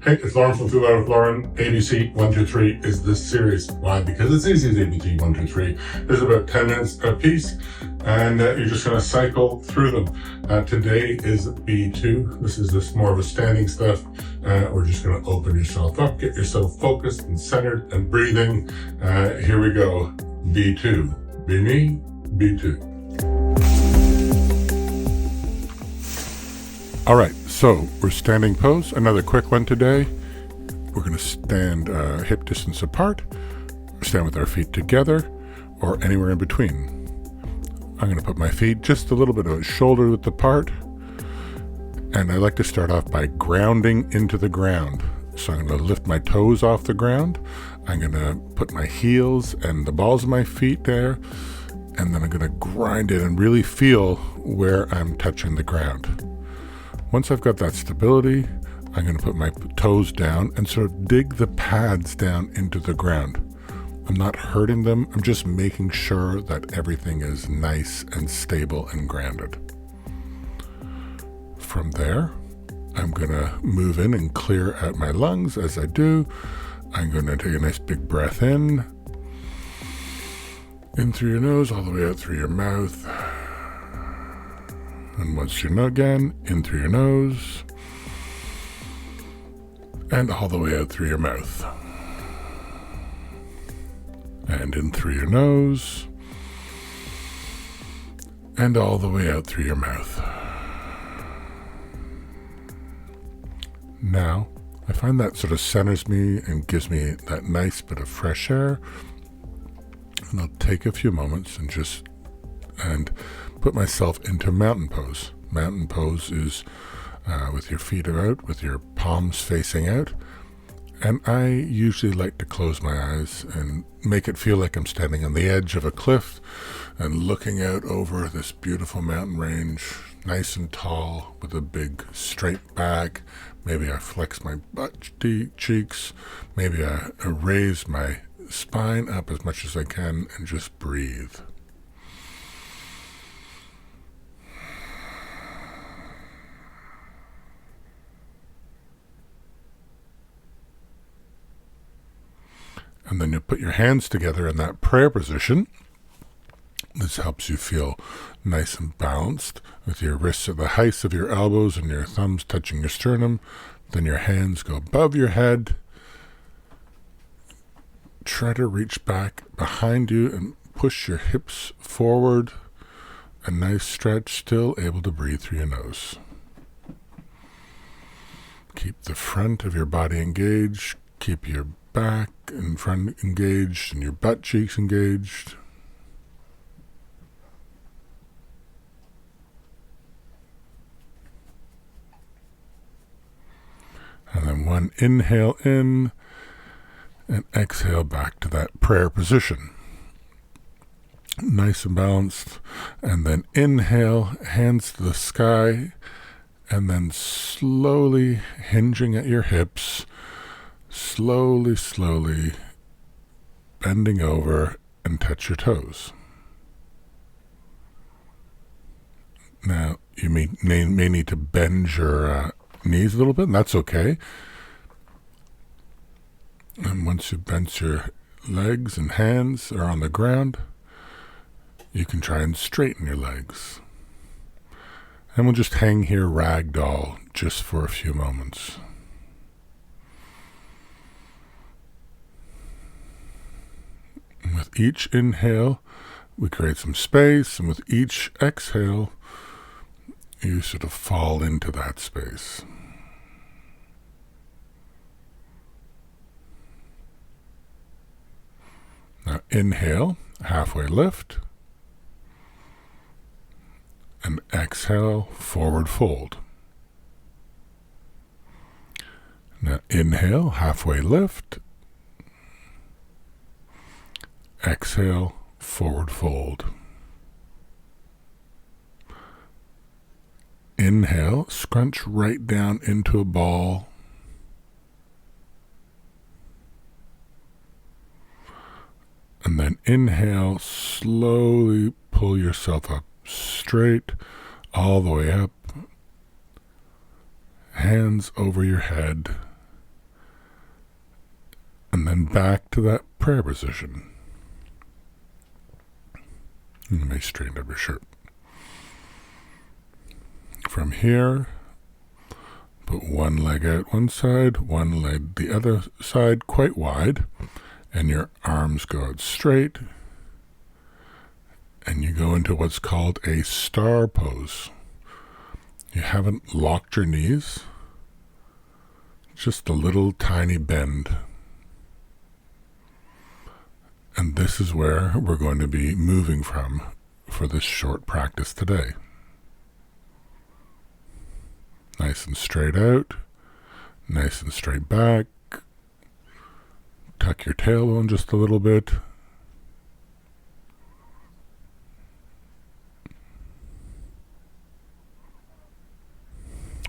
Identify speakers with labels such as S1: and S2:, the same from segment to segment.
S1: Hey, it's Lauren from Food Out with Lauren. ABC 123 is this series. Why? Because it's easy as ABC 123. There's about 10 minutes a piece, and you're just going to cycle through them. Today is B2. This is more of a standing stuff. We're just going to open yourself up, get yourself focused and centered and breathing. Here we go. B2. Be me, B2. All right, so we're standing pose. Another quick one today. We're going to stand hip distance apart, stand with our feet together, or anywhere in between. I'm going to put my feet just a little bit of shoulder width apart, and I like to start off by grounding into the ground. So I'm going to lift my toes off the ground. I'm going to put my heels and the balls of my feet there, and then I'm going to grind it and really feel where I'm touching the ground. Once I've got that stability, I'm going to put my toes down and sort of dig the pads down into the ground. I'm not hurting them. I'm just making sure that everything is nice and stable and grounded. From there, I'm going to move in and clear out my lungs. As I do, I'm going to take a nice big breath in through your nose, all the way out through your mouth. And once you know again, in through your nose, and all the way out through your mouth. And in through your nose, and all the way out through your mouth. Now, I find that sort of centers me and gives me that nice bit of fresh air. And I'll take a few moments and put myself into mountain pose. Mountain pose is with your feet out, with your palms facing out. And I usually like to close my eyes and make it feel like I'm standing on the edge of a cliff and looking out over this beautiful mountain range, nice and tall, with a big straight back. Maybe I flex my butt cheeks. Maybe I raise my spine up as much as I can and just breathe. And then you put your hands together in that prayer position. This helps you feel nice and balanced with your wrists at the heights of your elbows and your thumbs touching your sternum. Then your hands go above your head. Try to reach back behind you and push your hips forward. A nice stretch, still able to breathe through your nose. Keep the front of your body engaged. Keep your back and front engaged and your butt cheeks engaged. And then one inhale in and exhale back to that prayer position. Nice and balanced. And then inhale, hands to the sky, and then slowly hinging at your hips, slowly bending over and touch your toes. Now, you may need to bend your knees a little bit, and that's okay. And once you bend your legs and hands are on the ground, you can try and straighten your legs. And we'll just hang here ragdoll just for a few moments. With each inhale, we create some space, and with each exhale, you sort of fall into that space. Now inhale, halfway lift, and exhale, forward fold. Now inhale, halfway lift, exhale, forward fold. Inhale, scrunch right down into a ball. And then inhale, slowly pull yourself up straight, all the way up. Hands over your head. And then back to that prayer position. You may straighten up your shirt. From here, put one leg out one side, one leg the other side quite wide, and your arms go out straight, and you go into what's called a star pose. You haven't locked your knees, just a little tiny bend. And this is where we're going to be moving from for this short practice today. Nice and straight out, nice and straight back. Tuck your tailbone just a little bit.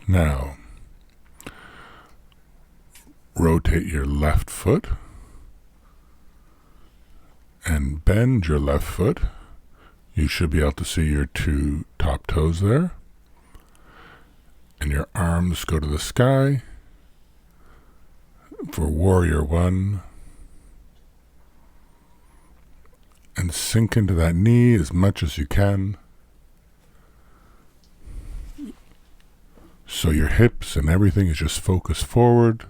S1: Now, rotate your left foot and bend your left foot. You should be able to see your two top toes there. And your arms go to the sky for warrior one. And sink into that knee as much as you can. So your hips and everything is just focused forward.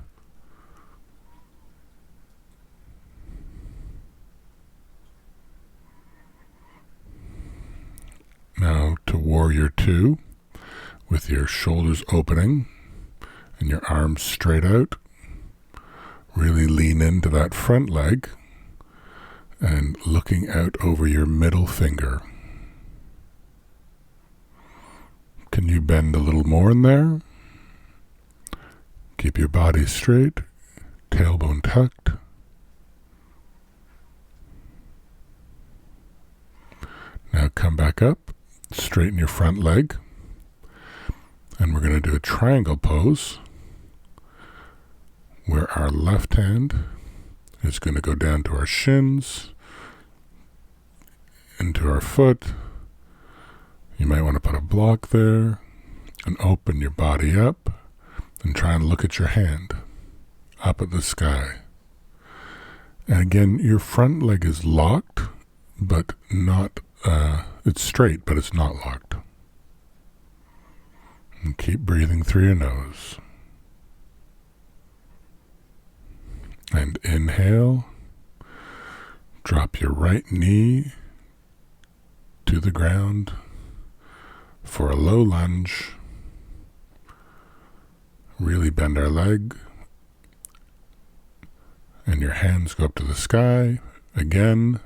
S1: Now to warrior two, with your shoulders opening and your arms straight out. Really lean into that front leg and looking out over your middle finger. Can you bend a little more in there? Keep your body straight, tailbone tucked. Now come back up, straighten your front leg, and we're going to do a triangle pose where our left hand is going to go down to our shins, into our foot. You might want to put a block there and open your body up and try and look at your hand up at the sky. And again, your front leg is locked, but not, it's straight, but it's not locked. And keep breathing through your nose. And inhale, drop your right knee to the ground for a low lunge. Really bend our leg. And your hands go up to the sky again.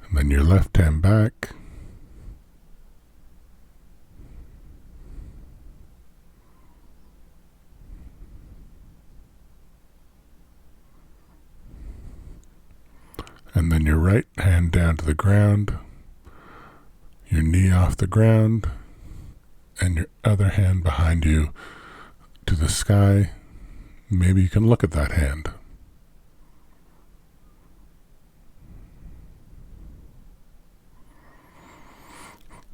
S1: And then your left hand back. And then your right hand down to the ground, your knee off the ground, and your other hand behind you to the sky. Maybe you can look at that hand.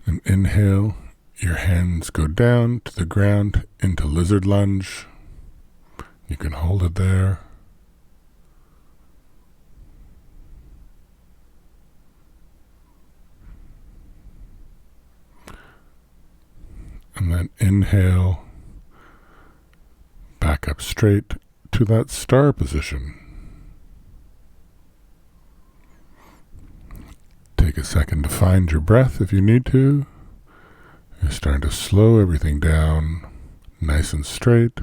S1: And inhale, your hands go down to the ground into lizard lunge. You can hold it there. And then inhale, back up straight to that star position. Take a second to find your breath if you need to. You're starting to slow everything down, nice and straight.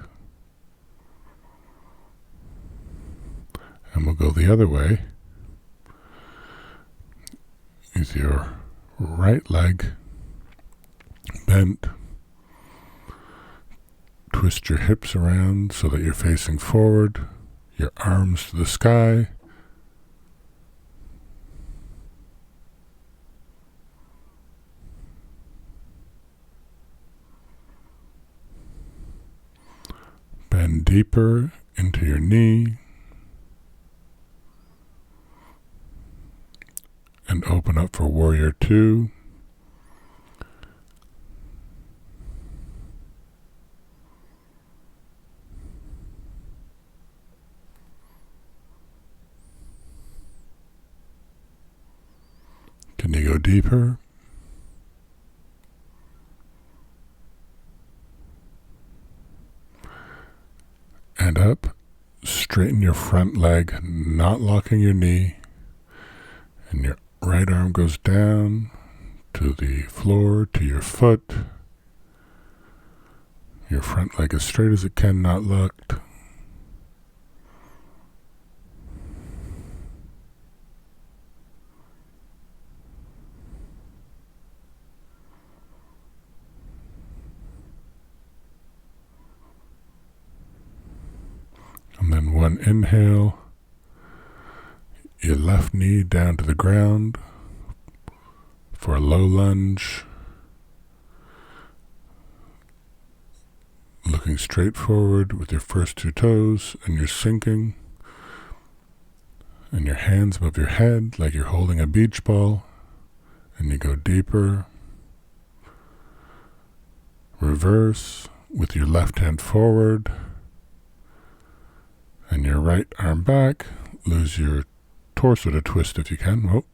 S1: And we'll go the other way. With your right leg bent. Twist your hips around so that you're facing forward, your arms to the sky. Bend deeper into your knee and open up for warrior two. Then you go deeper. And up. Straighten your front leg, not locking your knee. And your right arm goes down to the floor, to your foot. Your front leg as straight as it can, not locked. And then one inhale, your left knee down to the ground for a low lunge, looking straight forward with your first two toes, and you're sinking, and your hands above your head like you're holding a beach ball, and you go deeper. Reverse with your left hand forward, and your right arm back. Lose your torso to twist if you can. Oh.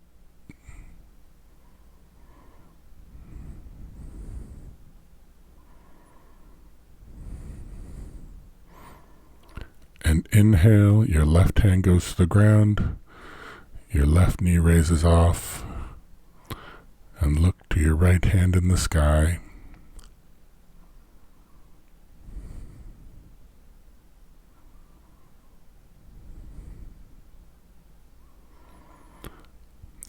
S1: And inhale, your left hand goes to the ground, your left knee raises off, and look to your right hand in the sky.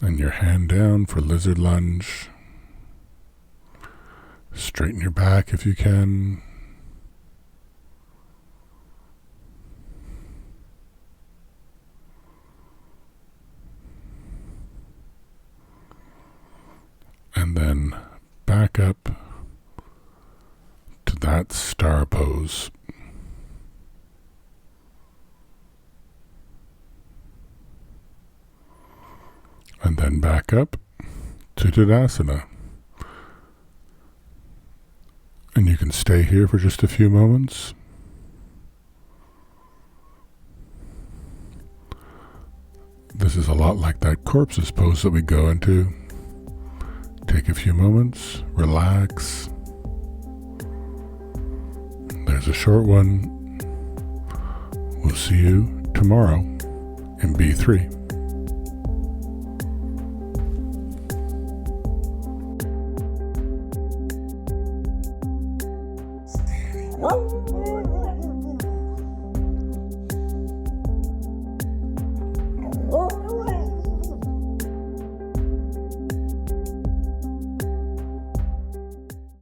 S1: And your hand down for lizard lunge. Straighten your back if you can. And then back up to that star pose. And then back up to Tadasana. And you can stay here for just a few moments. This is a lot like that corpses pose that we go into. Take a few moments, relax. There's a short one. We'll see you tomorrow in B3.
S2: Woo!